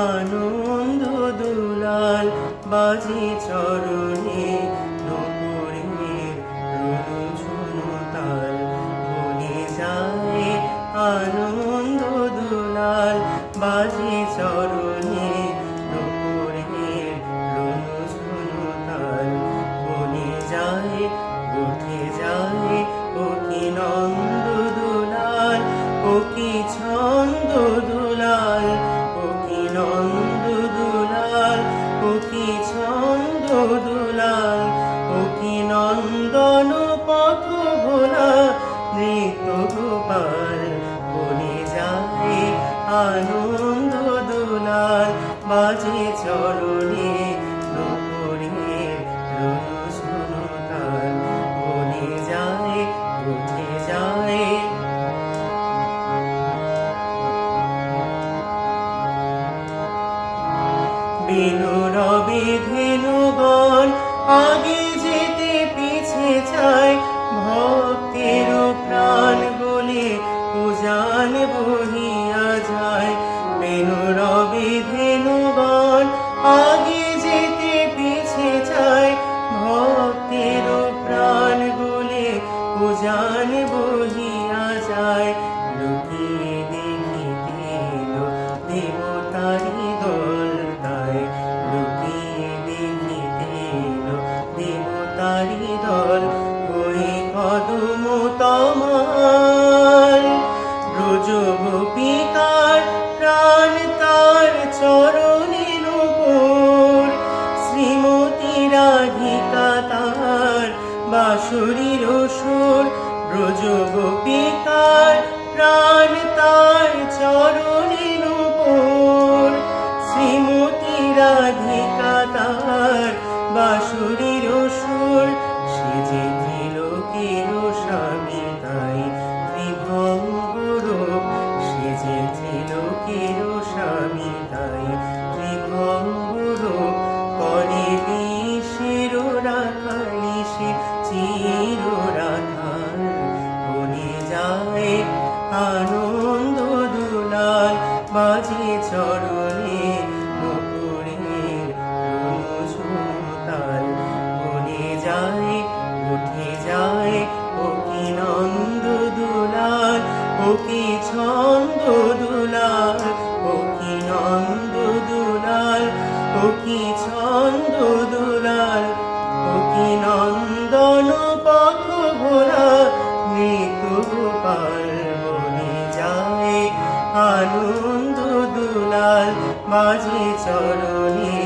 আনন্দ দুলাল বাজে চরণে নূপুরের রুনু ঝুনু তাল বনে যায় আনন্দ দুলাল বাজে চরণে নূপুরের রুনু ঝুনু তাল বনে যায় উঠে যায় ও কি নন্দ দুলাল ও কি ছন্দ দুলাল ও কি নন্দ দুলাল ও কি ছন্দ দুলাল ও কি নন্দন পথ ভোলা নৃত্য গোপাল বনে যায় আনন্দ দুলাল বাজে চরণে নূপুরের রুনু ঝুনু তাল বনে যায় উঠে যায় বেনু রবে ধেনুগণ আগে যেতে পিছে চায় ভক্তের প্রাণ গলে উজান বহিয়া যায় বেনু রবে ধেনুগণ আগে যেতে পিছে চায় ভক্তের প্রাণ গলে উজান বহিয়া যায় লুকিয়ে দেখিতে এলো দেবতারি দল তাই লুকিয়ে দেখিতে এলো দেবতারি দল ওই কদম তমাল ব্রজ গোপিকার প্রাণ তার চরণে নূপুর শ্রীমতী রাধিকা তার বাঁশুরীর সুর ব্রজ গোপিকার প্রাণ তার চরণে নূপুর শ্রীমতী রাধিকা তার বাঁশুরীর সুর সে যে ত্রিলোকের স্বামী তাই ত্রিভঙ্গ রূপ সে যে ত্রিলোকের স্বামী তাই ত্রিভঙ্গ রূপ করে বিশ্বের রাখালি সে চির রাখাল বনে যায় আনন্দ দুলাল বাজে চরণে নূপুরের রুনু ঝুনু তাল বনে যায় উঠে যায় ও কি নন্দ দুলাল ও কি ছন্দ দুলাল ও কি নন্দ দুলাল ও কি ছন্দ দুলাল ও কি নন্দন পথ ভোলা নৃত্য গোপাল বনে যায় আনন্দ দুলাল বাজে চরণে